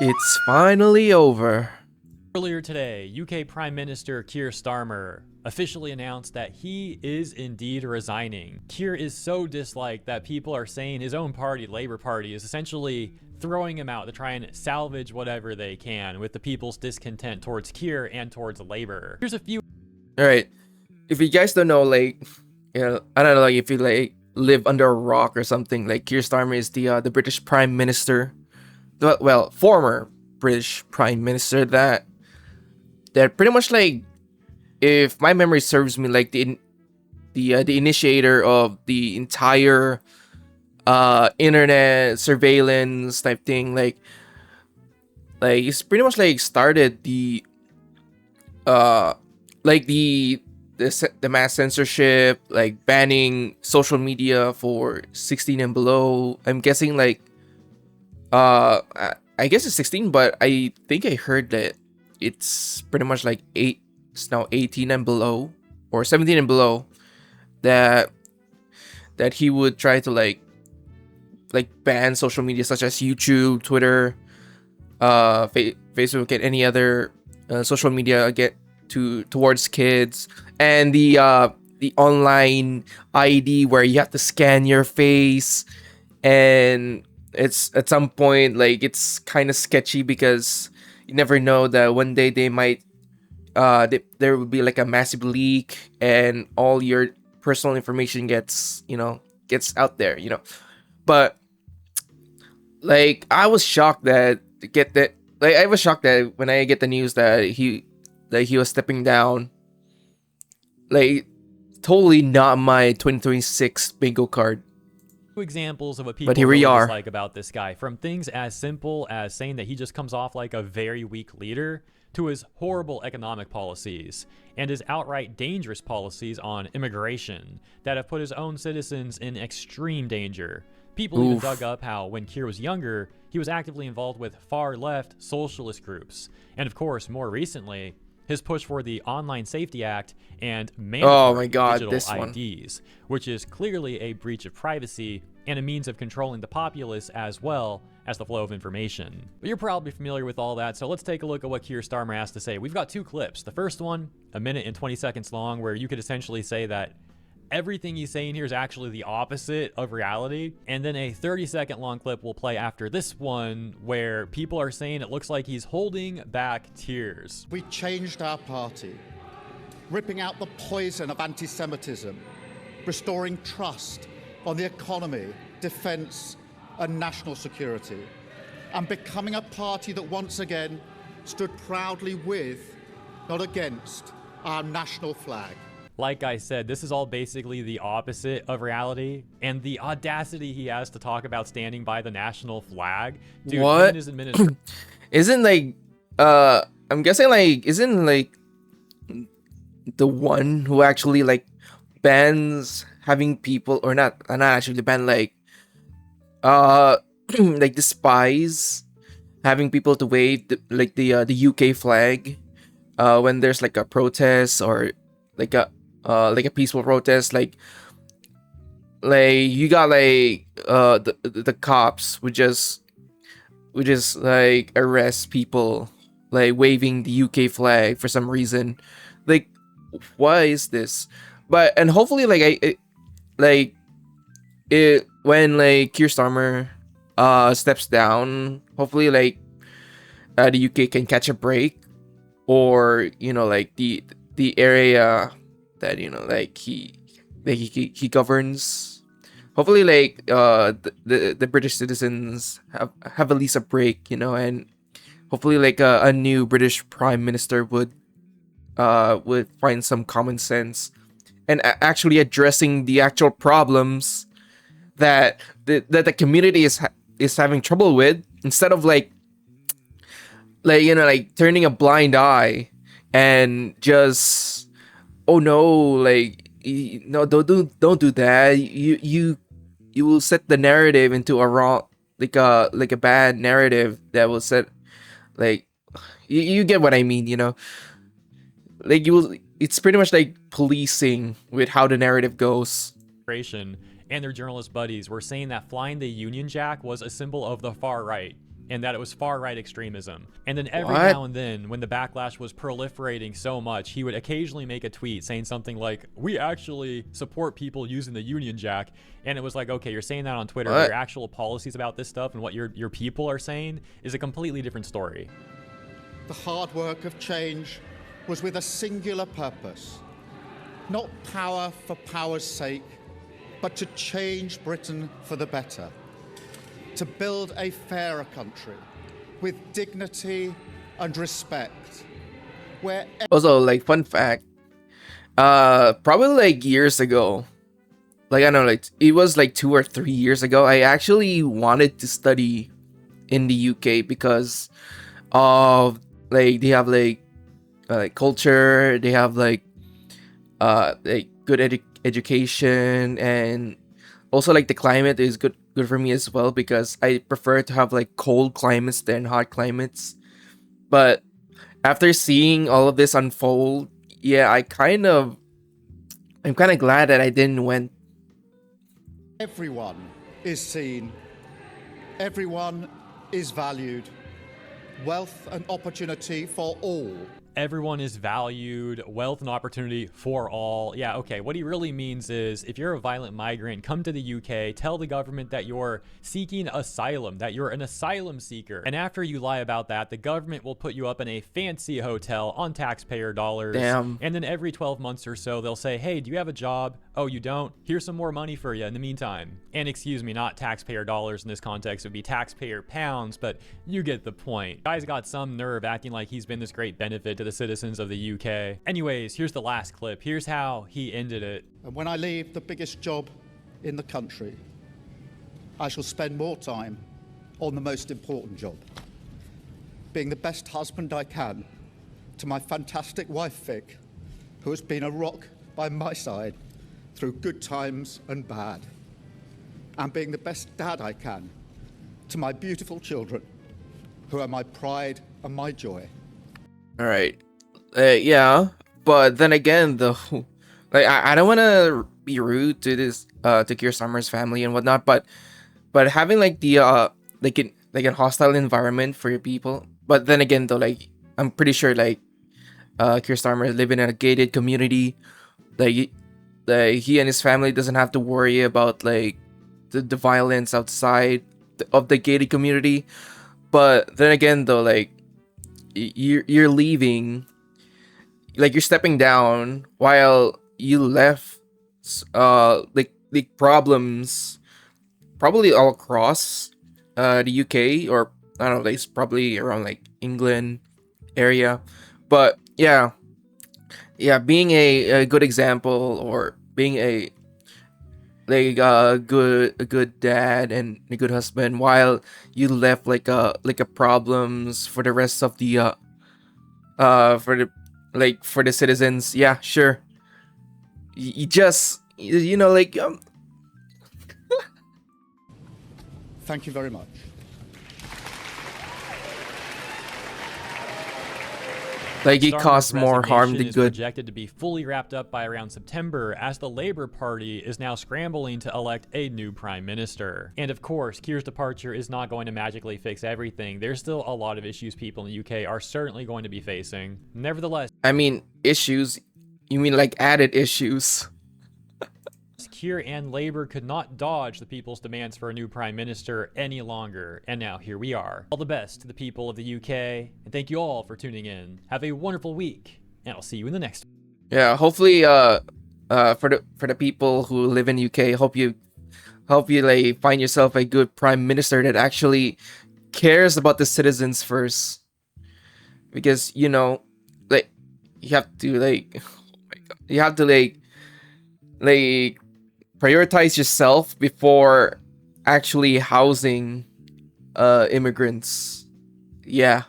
It's finally over. Earlier today, UK Prime Minister Keir Starmer officially announced that he is indeed resigning. Keir is so disliked that people are saying his own party, Labour Party, is essentially throwing him out to try and salvage whatever they can with the people's discontent towards Keir and towards Labour. Here's a few. All right. If you guys don't know, I don't know, like if you live under a rock or something, like Keir Starmer is the British Prime Minister, well, former British Prime Minister that pretty much like, if my memory serves me, like the initiator of the entire internet surveillance type thing, like he's pretty much like started uh the mass censorship, like banning social media for 16 and below. I'm guessing I guess it's 16, but I think I heard that it's pretty much like it's now 18 and below, or 17 and below, that he would try to like ban social media such as YouTube, Twitter, Facebook, and any other social media towards kids, and the online ID where you have to scan your face. And it's at some point, like, it's kind of sketchy because you never know that one day they might there will be like a massive leak and all your personal information gets out there. But like, I was shocked that I was shocked that when I get the news that he was stepping down. Like, totally not my 2026 bingo card. Examples of what people But here we really are. dislike about this guy, from things as simple as saying that he just comes off like a very weak leader, to his horrible economic policies and his outright dangerous policies on immigration that have put his own citizens in extreme danger. People even dug up how, when Keir was younger, he was actively involved with far-left socialist groups, and of course, more recently, his push for the Online Safety Act and mandatory digital IDs, which is clearly a breach of privacy and a means of controlling the populace as well as the flow of information. But you're probably familiar with all that, so let's take a look at what Keir Starmer has to say. We've got two clips. The first one, a minute and 20 seconds long, where you could essentially say that everything he's saying here is actually the opposite of reality. And then a 30-second long clip will play after this one, where people are saying it looks like he's holding back tears. We changed our party, ripping out the poison of anti-Semitism, restoring trust on the economy, defense, and national security, and becoming a party that once again stood proudly with, not against, our national flag. Like I said, this is all basically the opposite of reality, and the audacity he has to talk about standing by the national flag. Dude, what? Isn't like, I'm guessing, like, isn't like the one who actually like bans having people, or not actually ban, like like despise having people to wave the UK flag when there's like a protest, or like a peaceful protest, like you got like the cops would just like arrest people like waving the UK flag for some reason. Like, why is this? But, and hopefully, when like Keir Starmer steps down, hopefully like the UK can catch a break, or like the area that like he governs. Hopefully, like the British citizens have at least a break, and hopefully like a new British Prime Minister would find some common sense and actually addressing the actual problems that the community is having trouble with, instead of like turning a blind eye and just, oh no, like, no, don't do that. You will set the narrative into a wrong, like a bad narrative that will set, like, you get what I mean, like, it's pretty much like policing with how the narrative goes. And their journalist buddies were saying that flying the Union Jack was a symbol of the far right. and that it was far-right extremism. And then every What? now and then, when the backlash was proliferating so much, he would occasionally make a tweet saying something like, "We actually support people using the Union Jack." And it was like, okay, you're saying that on Twitter, but What? your actual policies about this stuff and what your people are saying is a completely different story. The hard work of change was with a singular purpose, not power for power's sake, but to change Britain for the better, to build a fairer country with dignity and respect, where Also, like, fun fact, probably like years ago, like, I don't know, like, it was like 2 or 3 years ago, I actually wanted to study in the UK because of, like, they have like culture, they have like good education, and also like the climate is good for me as well, because I prefer to have like cold climates than hot climates. But after seeing all of this unfold, yeah, I'm kind of glad that I didn't went. everyone is seen, everyone is valued, wealth and opportunity for all. Everyone is valued, wealth and opportunity for all. Yeah, okay, what he really means is if you're a violent migrant, come to the UK, tell the government that you're seeking asylum, that you're an asylum seeker. And after you lie about that, the government will put you up in a fancy hotel on taxpayer dollars. Damn. And then every 12 months or so, they'll say, "Hey, do you have a job? Oh, you don't? Here's some more money for you in the meantime." And excuse me, not taxpayer dollars in this context, it would be taxpayer pounds, but you get the point. Guy's got some nerve acting like he's been this great benefit to the citizens of the UK. Anyways, here's the last clip. Here's how he ended it. And when I leave the biggest job in the country, I shall spend more time on the most important job, being the best husband I can to my fantastic wife Vic, who has been a rock by my side through good times and bad, and being the best dad I can to my beautiful children, who are my pride and my joy. All right. Yeah, but then again, though, like, I don't want to be rude to this to Keir Starmer's family and whatnot, but having like the like a hostile environment for your people. But then again, though, like, I'm pretty sure like Keir Starmer live in a gated community, like he and his family doesn't have to worry about like the violence outside of the gated community. But then again, though, like, you're leaving, like, you're stepping down while you left like problems probably all across the UK, or I don't know, like, it's probably around like England area. But yeah, being a good example, or being a good dad and a good husband while you left like a problems for the rest of the for the citizens. Yeah, sure. You just, you know, like, Thank you very much. like, it Starmer's caused more harm resignation than is good. projected to be fully wrapped up by around September, as the Labour Party is now scrambling to elect a new prime minister. And of course, Keir's departure is not going to magically fix everything. There's still a lot of issues people in the UK are certainly going to be facing. Nevertheless, I mean, issues. You mean like added issues? Keir and Labour could not dodge the people's demands for a new prime minister any longer, and now here we are. All the best to the people of the UK, and thank you all for tuning in. Have a wonderful week, and I'll see you in the next one. Yeah, hopefully for the people who live in UK, hope you like find yourself a good prime minister that actually cares about the citizens first, because, you know, like, you have to like oh my God, you have to like prioritize yourself before actually housing immigrants. Yeah.